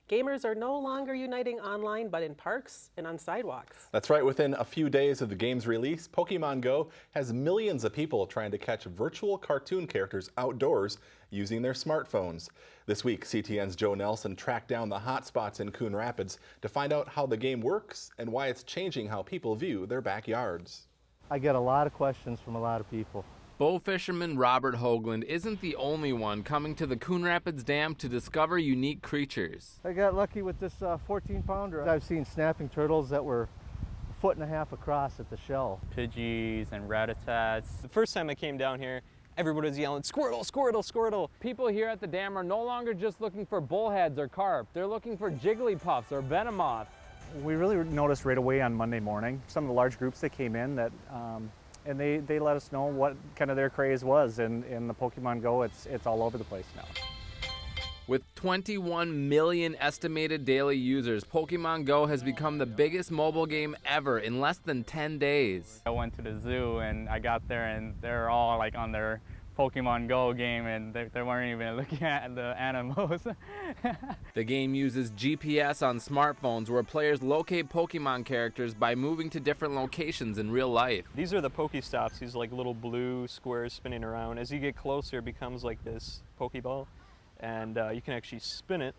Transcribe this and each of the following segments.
Gamers are no longer uniting online, but in parks and on sidewalks. That's right. Within a few days of the game's release, Pokemon Go has millions of people trying to catch virtual cartoon characters outdoors using their smartphones. This week, CTN's Joe Nelson tracked down the hotspots in Coon Rapids to find out how the game works and why it's changing how people view their backyards. I get a lot of questions from a lot of people. Bowfisherman Robert Hoglund isn't the only one coming to the Coon Rapids Dam to discover unique creatures. I got lucky with this 14-pounder. I've seen snapping turtles that were 1.5 feet across at the shell. Pidgis and ratatats. The first time I came down here, everybody was yelling, "Squirtle, Squirtle, Squirtle." People here at the dam are no longer just looking for bullheads or carp. They're looking for Jigglypuffs or Venomoths. We really noticed right away on Monday morning some of the large groups that came in that and they let us know what kind of their craze was. And in the Pokemon Go, it's all over the place now. With 21 million estimated daily users, Pokemon Go has become the biggest mobile game ever in less than 10 days. I went to the zoo and I got there and they're all like on their Pokemon Go game and they weren't even looking at the animals. The game uses GPS on smartphones where players locate Pokemon characters by moving to different locations in real life. These are the Pokestops, these like little blue squares spinning around. As you get closer, it becomes like this Pokeball, and you can actually spin it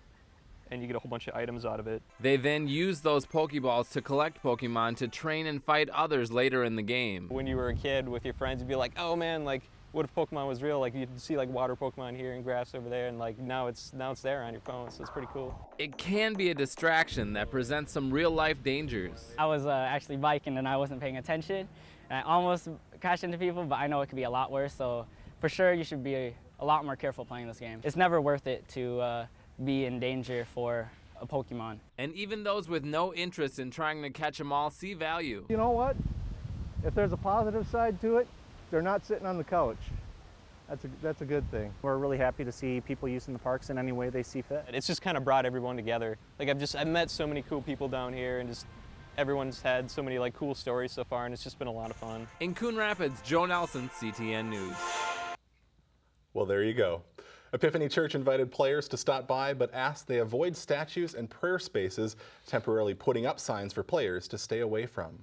and you get a whole bunch of items out of it. They then use those Pokeballs to collect Pokemon to train and fight others later in the game. When you were a kid with your friends, you'd be like, oh man, like, what if Pokemon was real? Like you'd see like water Pokemon here and grass over there, and like now it's there on your phone, so it's pretty cool. It can be a distraction that presents some real life dangers. I was actually biking and I wasn't paying attention, and I almost crashed into people, but I know it could be a lot worse, so for sure you should be a lot more careful playing this game. It's never worth it to be in danger for a Pokemon. And even those with no interest in trying to catch them all see value. You know what? If there's a positive side to it, they're not sitting on the couch. That's a good thing. We're really happy to see people using the parks in any way they see fit. It's just kind of brought everyone together. Like I've met so many cool people down here, and just everyone's had so many like cool stories so far, and it's just been a lot of fun. In Coon Rapids, Joe Nelson, CTN News. Well, there you go. Epiphany Church invited players to stop by, but asked they avoid statues and prayer spaces, temporarily putting up signs for players to stay away from.